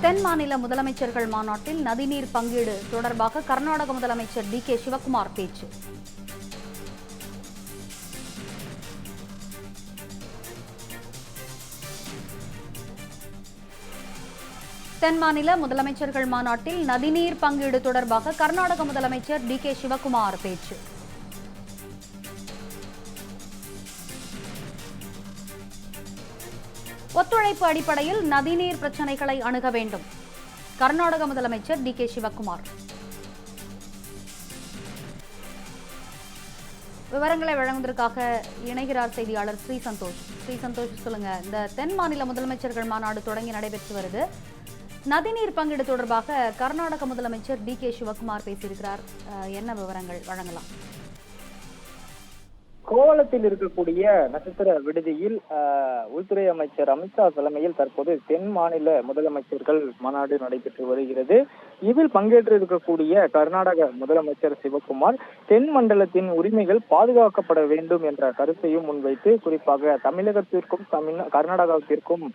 தென் மாநில முதலமைச்சர்கள் மாநாட்டில் நதிநீர் பங்கீடு தொடர்பாக கர்நாடக முதலமைச்சர் டி.கே. சிவக்குமார் பேச்சு. தென் மாநில முதலமைச்சர்கள் மாநாட்டில் நதிநீர் பங்கீடு தொடர்பாக கர்நாடக முதலமைச்சர் டி.கே. சிவக்குமார் பேச்சு. ஒத்துழைப்பு அடிப்படையில் நதிநீர் பிரச்சினைகளை அணுக வேண்டும். கர்நாடக முதலமைச்சர் டி.கே. சிவக்குமார் விவரங்களை வழங்குவதற்காக இணைகிறார் செய்தியாளர் ஸ்ரீ சந்தோஷ். சொல்லுங்க, இந்த தென் மாநில முதலமைச்சர்கள் மாநாடு தொடங்கி நடைபெற்று வருது. நதிநீர் பங்கீடு தொடர்பாக கர்நாடக முதலமைச்சர் டி.கே. சிவக்குமார் பேசியிருக்கிறார். என்ன விவரங்கள் வழங்கலாம்? கோவளத்தில் இருக்கக்கூடிய நட்சத்திர விடுதியில் உள்துறை அமைச்சர் அமித்ஷா தலைமையில் தற்போது தென் மாநில முதலமைச்சர்கள் மாநாடு நடைபெற்று வருகிறது. இதில் பங்கேற்று இருக்கக்கூடிய கர்நாடக முதலமைச்சர் சிவக்குமார் தென் மண்டலத்தின் உரிமைகள் பாதுகாக்கப்பட வேண்டும் என்ற கருத்தையும் முன்வைத்து, குறிப்பாக தமிழகத்திற்கும் கர்நாடகாவிற்கும்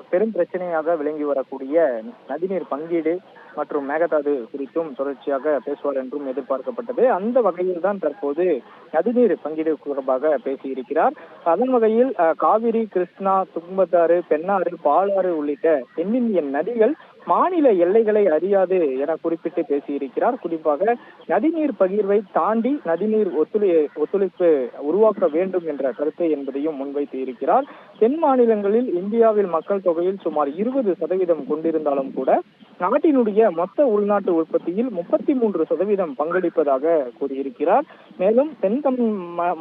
பெரும் பிரச்சனையாக விளங்கி வரக்கூடிய நதிநீர் பங்கீடு மற்றும் மேகதாது குறித்தும் தொடர்ச்சியாக பேசுவார் என்றும் எதிர்பார்க்கப்பட்டது. அந்த வகையில் தான் தற்போது நதிநீர் பங்கீடு தொடர்பாக பேசியிருக்கிறார். அதன் வகையில் காவிரி, கிருஷ்ணா, துங்கபத்தாறு, பெண்ணாறு, பாலாறு உள்ளிட்ட தென்னிந்திய நதிகள் மாநில எல்லைகளை அறியாது என குறிப்பிட்டு பேசியிருக்கிறார். குறிப்பாக நதிநீர் பகிர்வை தாண்டி நதிநீர் ஒத்துழைப்பு உருவாக்க வேண்டும் என்ற கருத்தை என்பதையும் முன்வைத்து இருக்கிறார். தென் மாநிலங்களில் இந்தியாவில் மக்கள் தொகையில் சுமார் 20% கொண்டிருந்தாலும் கூட நாட்டினுடைய மொத்த உள்நாட்டு உற்பத்தியில் 33% பங்களிப்பதாக கூறியிருக்கிறார். மேலும் தென் தமிழ்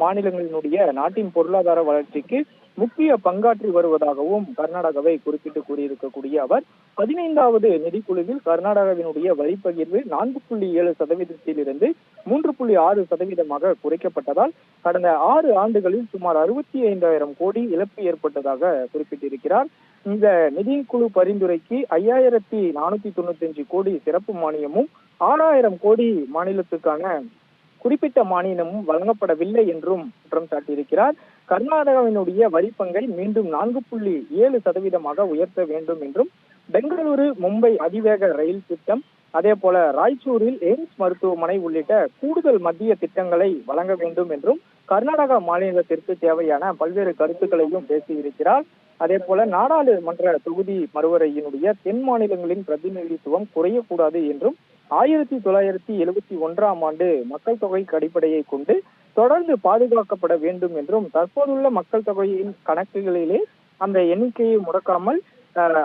மாநிலங்களினுடைய நாட்டின் பொருளாதார வளர்ச்சிக்கு முக்கிய பங்காற்றி வருவதாகவும் கர்நாடகாவை குறிப்பிட்டு கூறியிருக்கக்கூடிய அவர் 15வது நிதிக்குழுவில் கர்நாடகாவினுடைய வரி பகிர்வு 4.7%இலிருந்து 3.6% குறைக்கப்பட்டதால் கடந்த 6 ஆண்டுகளில் சுமார் 65,000 கோடி இழப்பு ஏற்பட்டதாக குறிப்பிட்டிருக்கிறார். இந்த நிதிக்குழு பரிந்துரைக்கு 5,495 கோடி சிறப்பு மானியமும் 6,000 கோடி மாநிலத்துக்கான குறிப்பிட்ட மானியமும் வழங்கப்படவில்லை என்றும் குற்றம் சாட்டியிருக்கிறார். கர்நாடகாவினுடைய வரிப்பங்கை மீண்டும் 4.7% உயர்த்த வேண்டும் என்றும், பெங்களூரு மும்பை அதிவேக ரயில் திட்டம், அதே போல ராய்ச்சூரில் எய்ம்ஸ் மருத்துவமனை உள்ளிட்ட கூடுதல் மத்திய திட்டங்களை வழங்க வேண்டும் என்றும் கர்நாடகா மாநிலத்திற்கு தேவையான பல்வேறு கருத்துக்களையும் பேசியிருக்கிறார். அதே போல நாடாளுமன்ற தொகுதி மறுவரையினுடைய தென் மாநிலங்களின் பிரதிநிதித்துவம் குறையக்கூடாது என்றும் 1971ஆம் ஆண்டு மக்கள் தொகை அடிப்படையை கொண்டு தொடர்ந்து பாதுகாக்கப்பட வேண்டும் என்றும், தற்போதுள்ள மக்கள் தொகையின் கணக்குகளிலே அந்த எண்ணிக்கையை முடக்காமல்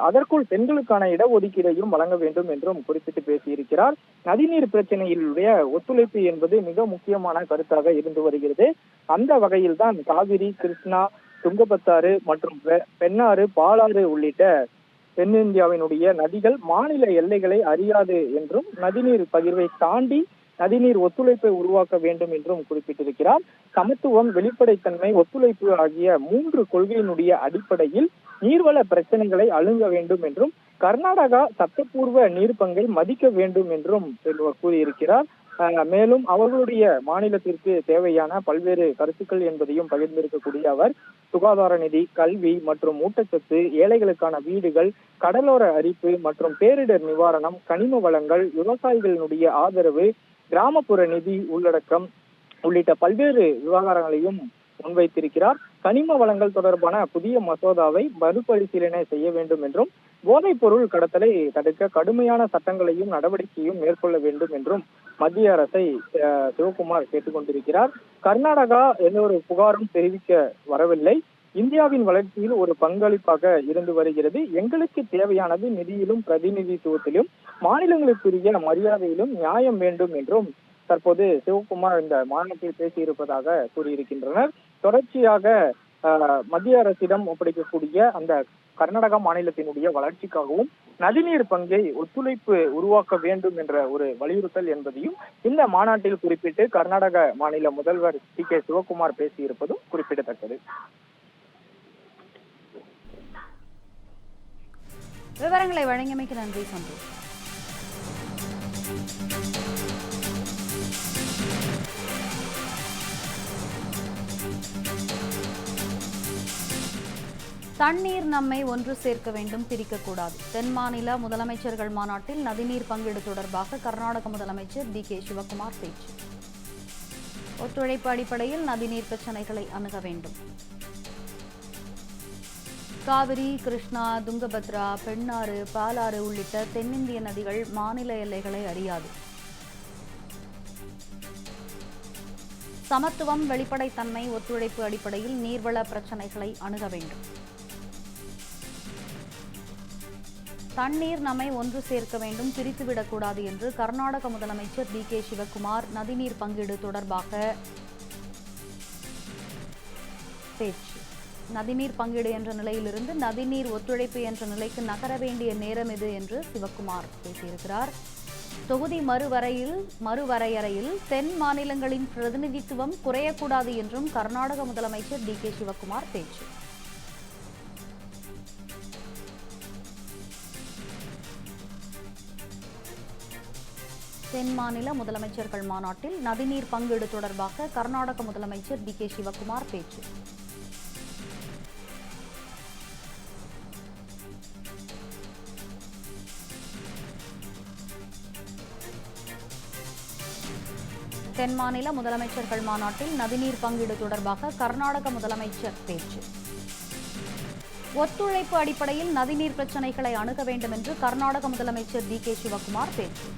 அதற்குள் பெண்களுக்கான இடஒதுக்கீடையும் வழங்க வேண்டும் என்றும் குறிப்பிட்டு பேசியிருக்கிறார். நதிநீர் பிரச்சனையிலுடைய ஒத்துழைப்பு என்பது மிக முக்கியமான கருத்தாக இருந்து வருகிறது. அந்த வகையில் தான் காவிரி, கிருஷ்ணா, துங்கபத்தாறு மற்றும் பெண்ணாறு, பாலாறு உள்ளிட்ட தென்னிந்தியாவினுடைய நதிகள் மாநில எல்லைகளை அறியாது என்றும், நதிநீர் பகிர்வை தாண்டி நதிநீர் ஒத்துழைப்பை உருவாக்க வேண்டும் என்றும் குறிப்பிட்டிருக்கிறார். சமத்துவம், வெளிப்படைத்தன்மை, ஒத்துழைப்பு ஆகிய 3 கொள்கையினுடைய அடிப்படையில் நீர்வள பிரச்சனைகளை அணுக வேண்டும் என்றும், கர்நாடகா சட்டப்பூர்வ நீர் பங்கை மதிக்க வேண்டும் என்றும் கூறியிருக்கிறார். மேலும் அவர்களுடைய மாநிலத்திற்கு தேவையான பல்வேறு கருத்துக்கள் என்பதையும் பகிர்ந்திருக்கக்கூடிய அவர் சுகாதார நிதி, கல்வி மற்றும் ஊட்டச்சத்து, ஏழைகளுக்கான வீடுகள், கடலோர அரிப்பு மற்றும் பேரிடர் நிவாரணம், கனிம வளங்கள், விவசாயிகளினுடைய ஆதரவு, கிராமப்புற நிதி உள்ளடக்கம் உள்ளிட்ட பல்வேறு விவகாரங்களையும் முன்வைத்திருக்கிறார். கனிம வளங்கள் தொடர்பான புதிய மசோதாவை மறுபரிசீலனை செய்ய வேண்டும் என்றும், போதைப் பொருள் கடத்தலை தடுக்க கடுமையான சட்டங்களையும் நடவடிக்கையும் மேற்கொள்ள வேண்டும் என்றும் மத்திய அரசை சிவக்குமார் கேட்டுக்கொண்டிருக்கிறார். கர்நாடகா எந்த ஒரு புகாரும் தெரிவிக்க வரவில்லை. இந்தியாவின் வளர்ச்சியில் ஒரு பங்களிப்பாக இருந்து வருகிறது. எங்களுக்கு தேவையானது நிதியிலும் பிரதிநிதித்துவத்திலும் மாநிலங்களுக்குரிய மரியாதையிலும் நியாயம் வேண்டும் என்றும் தற்போது சிவக்குமார் இந்த மாநாட்டில் பேசியிருப்பதாக கூறியிருக்கின்றனர். தொடர்ச்சியாக மத்திய அரசிடம் ஒப்படைக்கக்கூடிய அந்த கர்நாடகா மாநிலத்தினுடைய வளர்ச்சிக்காகவும் நதிநீர் பங்கை ஒத்துழைப்பு உருவாக்க வேண்டும் என்ற ஒரு வலியுறுத்தல் என்பதையும் இந்த மாநாட்டில் குறிப்பிட்டு கர்நாடக மாநில முதல்வர் டி.கே. சிவக்குமார் பேசியிருப்பதும் குறிப்பிடத்தக்கது. விவரங்களை வழங்கியமைக்கு நன்றி சந்தோஷ். தண்ணீர் நம்மை ஒன்று சேர்க்க வேண்டும், பிரிக்கக்கூடாது. தென் மாநில முதலமைச்சர்கள் மாநாட்டில் நதிநீர் பங்கீடு தொடர்பாக கர்நாடக முதலமைச்சர் டி.கே. சிவக்குமார் பேச்சு. ஒத்துழைப்பு அடிப்படையில் நதிநீர் பிரச்சினைகளை அணுக வேண்டும். காவிரி, கிருஷ்ணா, துங்கபத்ரா, பெண்ணாறு, பாலாறு உள்ளிட்ட தென்னிந்திய நதிகள் மாநில எல்லைகளை அறியாது. சமத்துவம், வெளிப்படைத்தன்மை, ஒத்துழைப்பு அடிப்படையில் நீர்வள பிரச்சினைகளை அணுக வேண்டும். தண்ணீர் நம்மை ஒன்று சேர்க்க வேண்டும், பிரித்துவிடக்கூடாது என்று கர்நாடக முதலமைச்சர் டி.கே. சிவக்குமார் நதிநீர் பங்கீடு தொடர்பாக பேச்சு. நதிநீர் பங்கீடு என்ற நிலையிலிருந்து நதிநீர் ஒத்துழைப்பு என்ற நிலைக்கு நகர வேண்டிய நேரம் இது என்று சிவக்குமார் பேசியிருக்கிறார். தொகுதி மறுவரையறையில் தென் மாநிலங்களின் பிரதிநிதித்துவம் குறையக்கூடாது என்றும் கர்நாடக முதலமைச்சர் டி.கே. சிவக்குமார் பேச்சு. தென் மாநில முதலமைச்சர்கள் மாநாட்டில் நதிநீர் பங்கீடு தொடர்பாக கர்நாடக முதலமைச்சர் டி.கே. சிவக்குமார் பேச்சு. தென் மாநில முதலமைச்சர்கள் மாநாட்டில் நதிநீர் பங்கீடு தொடர்பாக கர்நாடக முதலமைச்சர் பேச்சு. ஒத்துழைப்பு அடிப்படையில் நதிநீர் பிரச்சினைகளை அணுக வேண்டும் என்று கர்நாடக முதலமைச்சர் டி.கே. சிவக்குமார் பேச்சு.